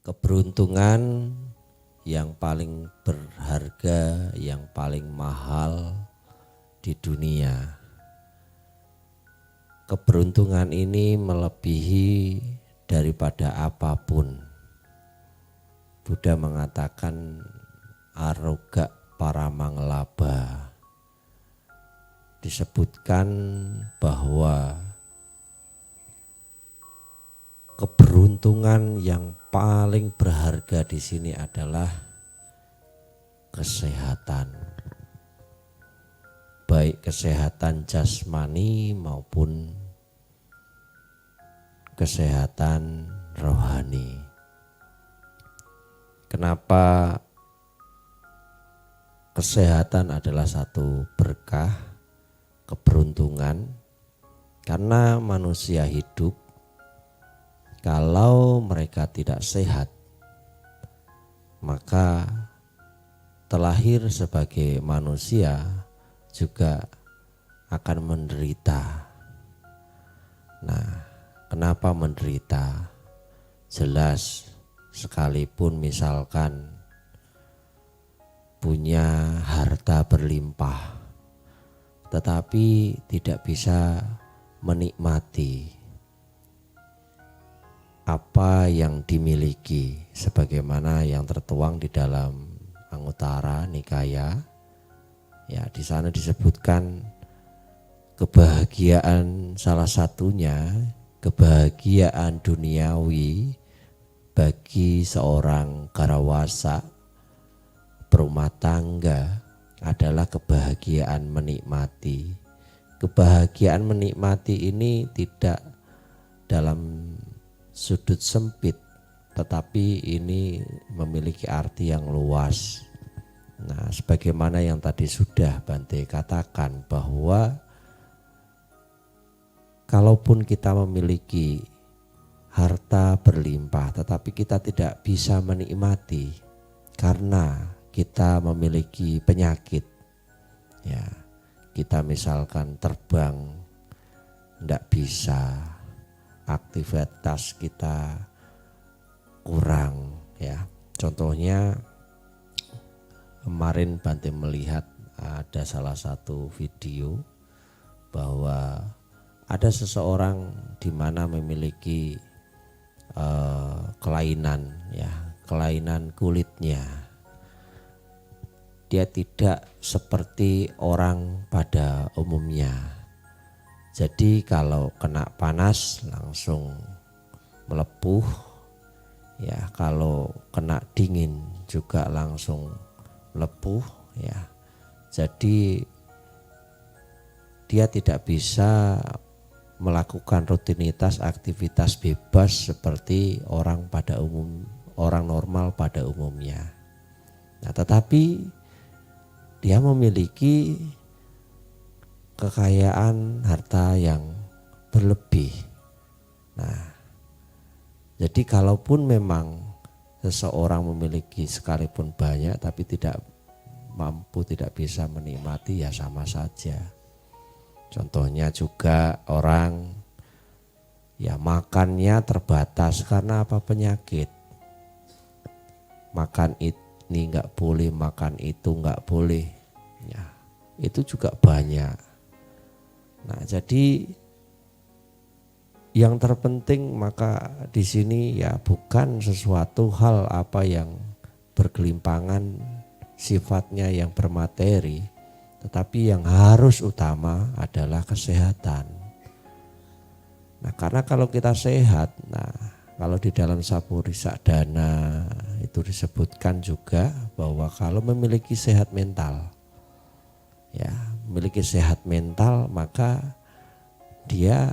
Keberuntungan yang paling berharga, yang paling mahal di dunia. Keberuntungan ini melebihi daripada apapun. Buddha mengatakan aroga paramanglaba. Disebutkan bahwa keberuntungan yang paling berharga di sini adalah kesehatan. Baik kesehatan jasmani maupun kesehatan rohani. Kenapa kesehatan adalah satu berkah, keberuntungan? Karena manusia hidup, kalau mereka tidak sehat, maka terlahir sebagai manusia juga akan menderita. Nah, kenapa menderita? Jelas, sekalipun misalkan punya harta berlimpah, tetapi tidak bisa menikmati apa yang dimiliki, sebagaimana yang tertuang di dalam Anguttara Nikaya. Ya, di sana disebutkan kebahagiaan, salah satunya kebahagiaan duniawi bagi seorang garawasa berumah tangga adalah kebahagiaan menikmati. Kebahagiaan menikmati ini tidak dalam sudut sempit, tetapi ini memiliki arti yang luas. Nah, sebagaimana yang tadi sudah Bante katakan, bahwa kalaupun kita memiliki harta berlimpah tetapi kita tidak bisa menikmati karena kita memiliki penyakit. Ya, kita misalkan terbang tidak bisa, aktivitas kita kurang, ya. Contohnya kemarin Bante melihat ada salah satu video bahwa ada seseorang di mana memiliki kelainan, ya, kelainan kulitnya. Dia tidak seperti orang pada umumnya. Jadi kalau kena panas langsung melepuh, ya, kalau kena dingin juga langsung melepuh, ya. Jadi dia tidak bisa melakukan rutinitas aktivitas bebas seperti orang pada umum, orang normal pada umumnya. Nah, tetapi dia memiliki kekayaan harta yang berlebih. Nah, jadi kalaupun memang seseorang memiliki sekalipun banyak tapi tidak mampu, tidak bisa menikmati, ya sama saja. Contohnya juga orang ya makannya terbatas karena apa? Penyakit. Makan ini enggak boleh, makan itu enggak boleh. Ya, itu juga banyak. Nah, jadi yang terpenting maka di sini ya bukan sesuatu hal apa yang bergelimpangan sifatnya yang bermateri, tetapi yang harus utama adalah kesehatan. Nah, karena kalau kita sehat, nah kalau di dalam Sappurisadana itu disebutkan juga bahwa kalau memiliki sehat mental, ya, memiliki sehat mental, maka dia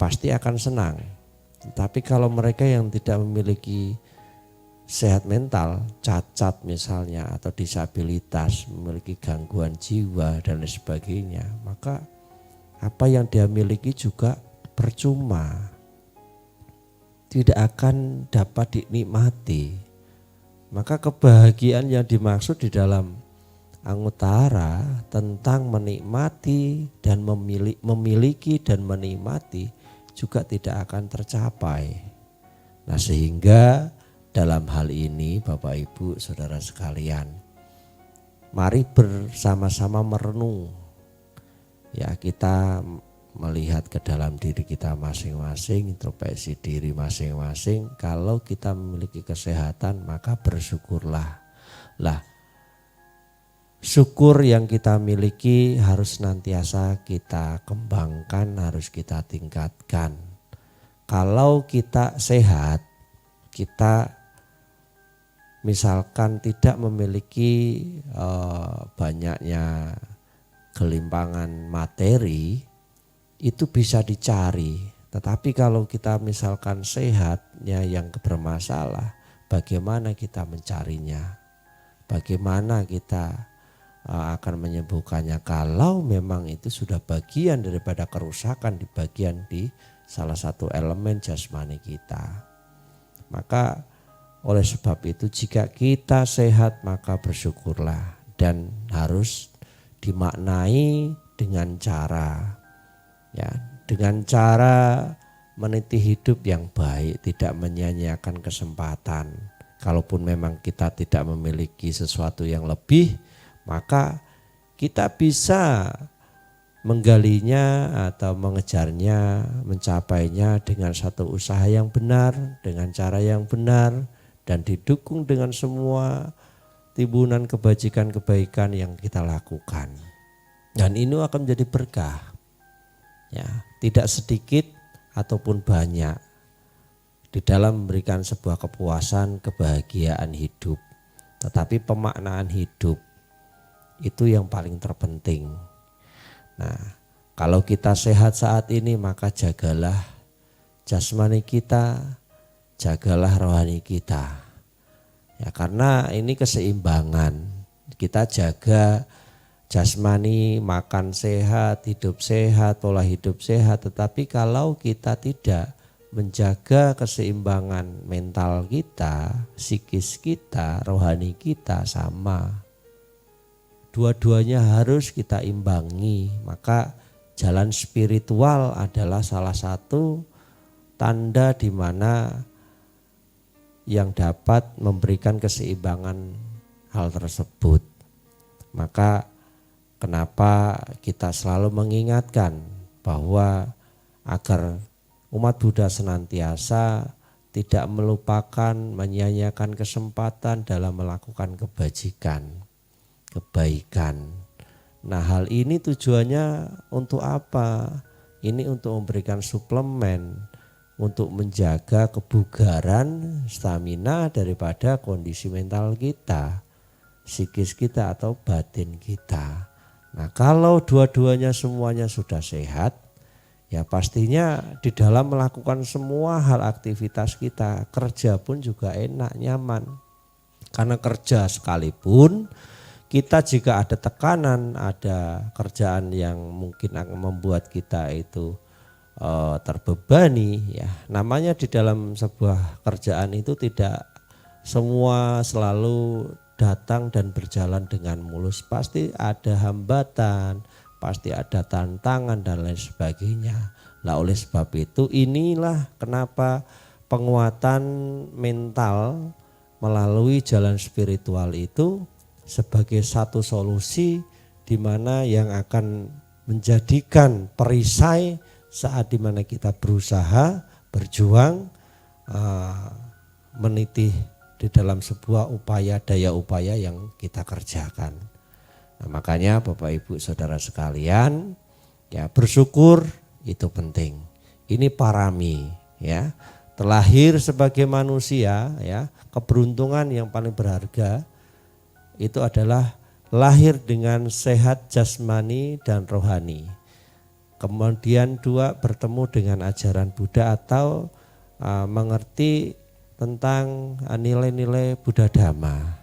pasti akan senang. Tapi kalau mereka yang tidak memiliki sehat mental, cacat misalnya atau disabilitas, memiliki gangguan jiwa dan lain sebagainya, maka apa yang dia miliki juga percuma, tidak akan dapat dinikmati. Maka kebahagiaan yang dimaksud di dalam Anguttara tentang menikmati dan memiliki dan menikmati juga tidak akan tercapai. Nah, sehingga dalam hal ini Bapak Ibu Saudara sekalian, mari bersama-sama merenung. Ya, kita melihat ke dalam diri kita masing-masing, introspeksi diri masing-masing. Kalau kita memiliki kesehatan, maka bersyukurlah. Lah, syukur yang kita miliki harus senantiasa kita kembangkan, harus kita tingkatkan. Kalau kita sehat, kita misalkan tidak memiliki banyaknya kelimpangan materi, itu bisa dicari. Tetapi kalau kita misalkan sehatnya yang bermasalah, bagaimana kita mencarinya? Bagaimana kita akan menyembuhkannya kalau memang itu sudah bagian daripada kerusakan di bagian di salah satu elemen jasmani kita. Maka oleh sebab itu jika kita sehat maka bersyukurlah, dan harus dimaknai dengan cara meniti hidup yang baik, tidak menyia-nyiakan kesempatan. Kalaupun memang kita tidak memiliki sesuatu yang lebih, maka kita bisa menggalinya atau mengejarnya, mencapainya dengan satu usaha yang benar, dengan cara yang benar, dan didukung dengan semua timbunan kebajikan-kebaikan yang kita lakukan. Dan ini akan menjadi berkah. Ya, tidak sedikit ataupun banyak di dalam memberikan sebuah kepuasan, kebahagiaan hidup. Tetapi pemaknaan hidup itu yang paling terpenting. Nah, kalau kita sehat saat ini maka jagalah jasmani kita, jagalah rohani kita. Ya, karena ini keseimbangan. Kita jaga jasmani, makan sehat, hidup sehat, pola hidup sehat. Tetapi kalau kita tidak menjaga keseimbangan mental kita, psikis kita, rohani kita sama. Dua-duanya harus kita imbangi. Maka jalan spiritual adalah salah satu tanda di mana yang dapat memberikan keseimbangan hal tersebut. Maka kenapa kita selalu mengingatkan bahwa agar umat Buddha senantiasa tidak melupakan, menyia-nyiakan kesempatan dalam melakukan kebajikan, kebaikan. Nah, hal ini tujuannya untuk apa? Ini untuk memberikan suplemen, untuk menjaga kebugaran, stamina daripada kondisi mental kita, psikis kita atau batin kita. Nah, kalau dua-duanya semuanya sudah sehat, ya pastinya di dalam melakukan semua hal aktivitas kita, kerja pun juga enak, nyaman. Karena kerja sekalipun, kita jika ada tekanan, ada kerjaan yang mungkin akan membuat kita itu terbebani, ya namanya di dalam sebuah kerjaan itu tidak semua selalu datang dan berjalan dengan mulus, pasti ada hambatan, pasti ada tantangan dan lain sebagainya. Lah oleh sebab itu inilah kenapa penguatan mental melalui jalan spiritual itu sebagai satu solusi di mana yang akan menjadikan perisai saat dimana kita berusaha, berjuang, meniti di dalam sebuah upaya, daya upaya yang kita kerjakan. Nah, makanya Bapak Ibu Saudara sekalian, ya bersyukur itu penting. Ini parami, ya. Terlahir sebagai manusia, ya, keberuntungan yang paling berharga itu adalah lahir dengan sehat jasmani dan rohani. Kemudian dua, bertemu dengan ajaran Buddha atau mengerti tentang nilai-nilai Buddha Dhamma.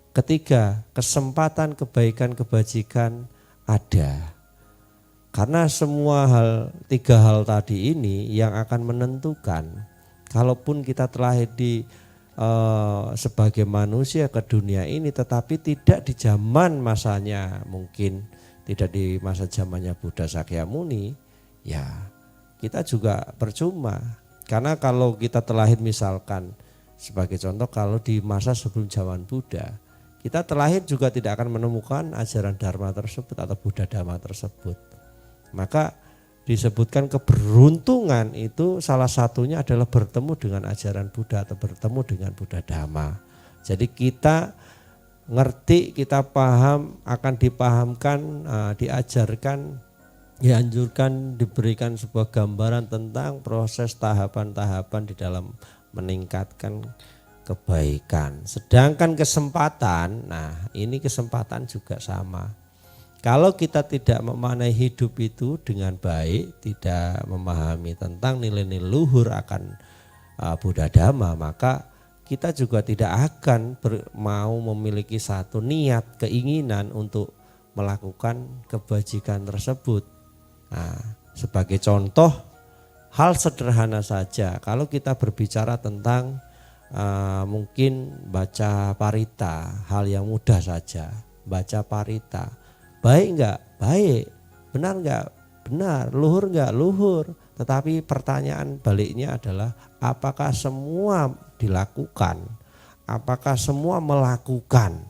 Ketiga, kesempatan kebaikan kebajikan ada. Karena semua tiga hal tadi ini yang akan menentukan kalaupun kita terlahir di sebagai manusia ke dunia ini, tetapi tidak di zaman masanya, mungkin tidak di masa zamannya Buddha Sakyamuni, ya kita juga percuma. Karena kalau kita terlahir misalkan sebagai contoh kalau di masa sebelum zaman Buddha, kita terlahir juga tidak akan menemukan ajaran Dharma tersebut atau Buddha Dhamma tersebut. Maka disebutkan keberuntungan itu salah satunya adalah bertemu dengan ajaran Buddha atau bertemu dengan Buddha Dhamma. Jadi kita ngerti, kita paham, akan dipahamkan, diajarkan, dianjurkan, diberikan sebuah gambaran tentang proses tahapan-tahapan di dalam meningkatkan kebaikan. Sedangkan kesempatan, nah ini kesempatan juga sama. Kalau kita tidak memaknai hidup itu dengan baik, tidak memahami tentang nilai-nilai luhur akan Buddha Dhamma, maka kita juga tidak akan mau memiliki satu niat, keinginan untuk melakukan kebajikan tersebut. Nah, sebagai contoh, hal sederhana saja, kalau kita berbicara tentang mungkin baca parita, hal yang mudah saja, baca parita. Baik enggak? Baik. Benar enggak? Benar. Luhur enggak? Luhur. Tetapi pertanyaan baliknya adalah apakah semua dilakukan? Apakah semua melakukan?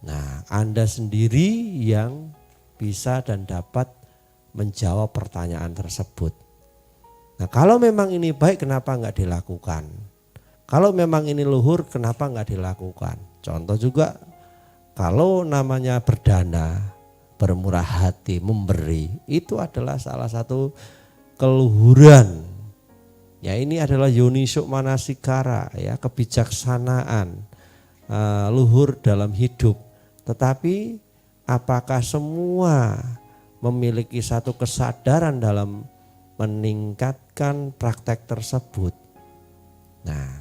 Nah, Anda sendiri yang bisa dan dapat menjawab pertanyaan tersebut. Nah, kalau memang ini baik, kenapa enggak dilakukan? Kalau memang ini luhur, kenapa enggak dilakukan? Contoh juga, kalau namanya berdana, bermurah hati, memberi, itu adalah salah satu keluhuran. Ya, ini adalah Yonisuk Manasikara, ya, kebijaksanaan, luhur dalam hidup. Tetapi apakah semua memiliki satu kesadaran dalam meningkatkan praktek tersebut? Nah,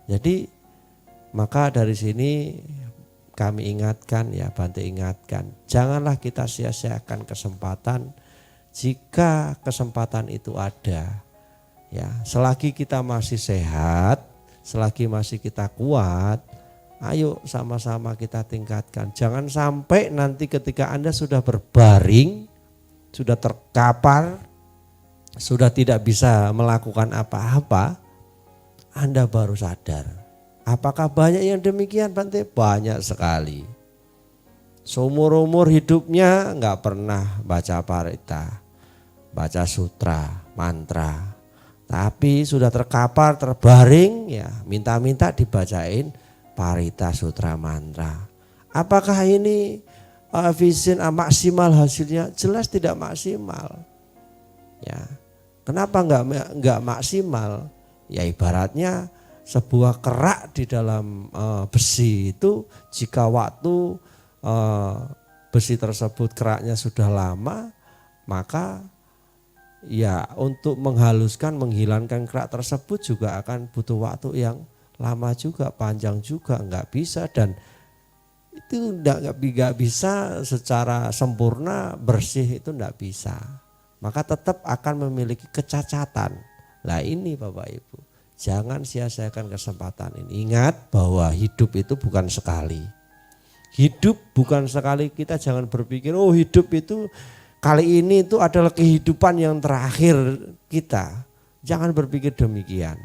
jadi maka dari sini kami ingatkan, ya Bante ingatkan, janganlah kita sia-siakan kesempatan jika kesempatan itu ada. Ya, selagi kita masih sehat, selagi masih kita kuat, ayo sama-sama kita tingkatkan. Jangan sampai nanti ketika Anda sudah berbaring, sudah terkapar, sudah tidak bisa melakukan apa-apa, Anda baru sadar. Apakah banyak yang demikian, Bante? Banyak sekali. Seumur-umur hidupnya enggak pernah baca parita, baca sutra, mantra. Tapi sudah terkapar, terbaring, ya minta-minta dibacain parita, sutra, mantra. Apakah ini efisien, maksimal hasilnya? Jelas tidak maksimal. Ya, kenapa enggak maksimal? Ya ibaratnya sebuah kerak di dalam besi itu, jika waktu besi tersebut keraknya sudah lama, maka ya untuk menghaluskan, menghilangkan kerak tersebut juga akan butuh waktu yang lama juga, panjang juga, enggak bisa, dan itu enggak bisa secara sempurna bersih, itu enggak bisa. Maka tetap akan memiliki kecacatan. Nah ini Bapak Ibu, jangan sia-siakan kesempatan ini. Ingat bahwa hidup itu bukan sekali. Hidup bukan sekali, kita jangan berpikir oh hidup itu kali ini itu adalah kehidupan yang terakhir kita. Jangan berpikir demikian.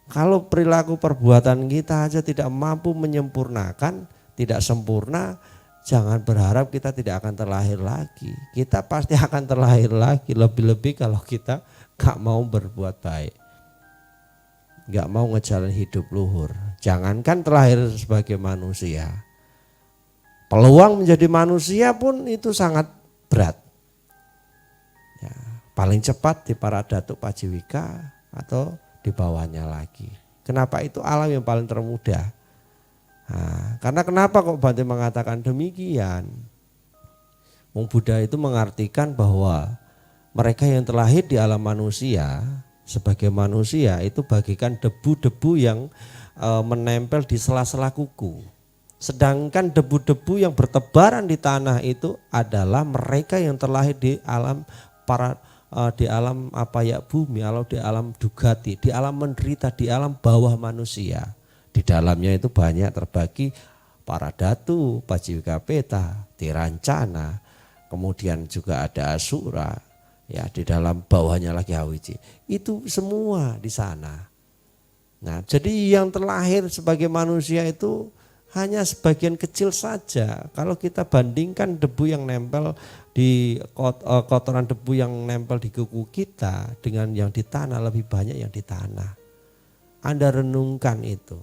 Kalau perilaku perbuatan kita aja tidak mampu menyempurnakan, tidak sempurna, jangan berharap kita tidak akan terlahir lagi. Kita pasti akan terlahir lagi, lebih-lebih kalau kita gak mau berbuat baik, gak mau ngejalan hidup luhur. Jangankan terlahir sebagai manusia, peluang menjadi manusia pun itu sangat berat. Ya, paling cepat di para datuk Pajiwika atau di bawahnya lagi. Kenapa? Itu alam yang paling termudah. Nah, karena kenapa kok Bante mengatakan demikian? Wong Buddha itu mengartikan bahwa mereka yang terlahir di alam manusia sebagai manusia itu bagikan debu-debu yang menempel di sela-sela kuku. Sedangkan debu-debu yang bertebaran di tanah itu adalah mereka yang terlahir di alam di alam apaya bumi, atau di alam dugati, di alam menderita, di alam bawah manusia. Di dalamnya itu banyak terbagi para datu, Pajiwika Peta, Tirancana, kemudian juga ada Asura, ya di dalam bawahnya lagi hawiji. Itu semua di sana. Nah, jadi yang terlahir sebagai manusia itu hanya sebagian kecil saja. Kalau kita bandingkan debu yang nempel di kotoran debu yang nempel di kuku kita dengan yang di tanah, lebih banyak yang di tanah. Anda renungkan itu.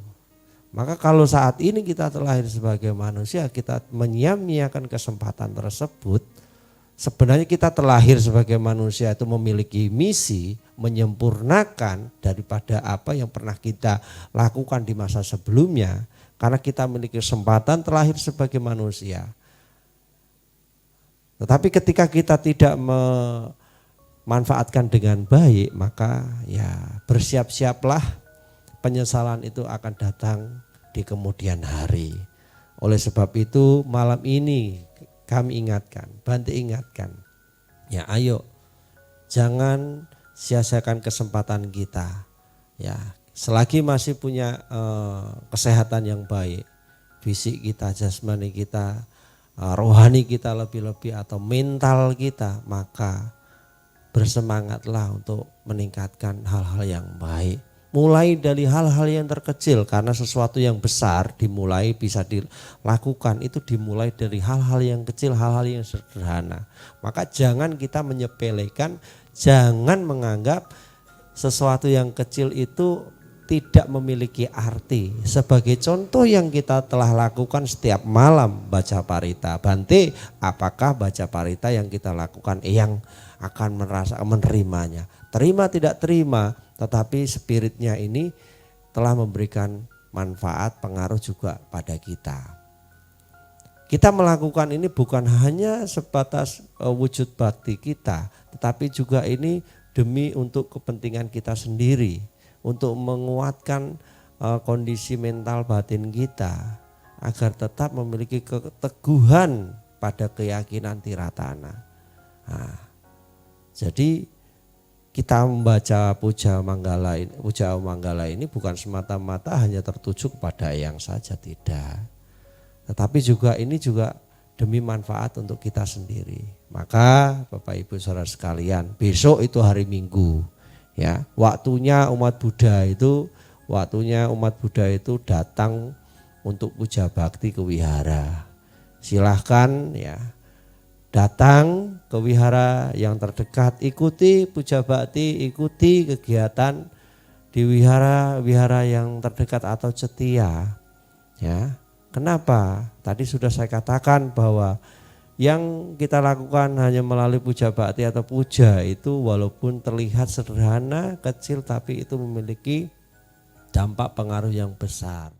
Maka kalau saat ini kita terlahir sebagai manusia, kita menyia-nyiakan kesempatan tersebut. Sebenarnya kita terlahir sebagai manusia itu memiliki misi menyempurnakan daripada apa yang pernah kita lakukan di masa sebelumnya. Karena kita memiliki kesempatan terlahir sebagai manusia. Tetapi ketika kita tidak memanfaatkan dengan baik, maka ya bersiap-siaplah, penyesalan itu akan datang di kemudian hari. Oleh sebab itu malam ini kami ingatkan, Bante ingatkan, ya ayo jangan sia-siakan kesempatan kita. Ya, selagi masih punya kesehatan yang baik, fisik kita, jasmani kita, rohani kita lebih-lebih atau mental kita, maka bersemangatlah untuk meningkatkan hal-hal yang baik. Mulai dari hal-hal yang terkecil, karena sesuatu yang besar dimulai bisa dilakukan itu dimulai dari hal-hal yang kecil, hal-hal yang sederhana. Maka jangan kita menyepelekan, jangan menganggap sesuatu yang kecil itu tidak memiliki arti. Sebagai contoh yang kita telah lakukan setiap malam baca parita. Bante, apakah baca parita yang kita lakukan yang akan menerimanya? Terima tidak terima, tetapi spiritnya ini telah memberikan manfaat, pengaruh juga pada kita. Kita melakukan ini bukan hanya sebatas wujud bakti kita, tetapi juga ini demi untuk kepentingan kita sendiri, untuk menguatkan kondisi mental batin kita agar tetap memiliki keteguhan pada keyakinan tiratana. Nah, jadi kita membaca puja manggala ini bukan semata-mata hanya tertuju kepada yang saja, tidak. Tetapi juga ini juga demi manfaat untuk kita sendiri. Maka Bapak Ibu Saudara sekalian, besok itu hari Minggu. Ya, waktunya umat Buddha itu datang untuk puja bakti ke wihara. Silahkan ya datang ke wihara yang terdekat, ikuti puja bakti, ikuti kegiatan di wihara yang terdekat atau cetia. Ya, kenapa? Tadi sudah saya katakan bahwa yang kita lakukan hanya melalui puja bakti atau puja itu walaupun terlihat sederhana, kecil, tapi itu memiliki dampak pengaruh yang besar.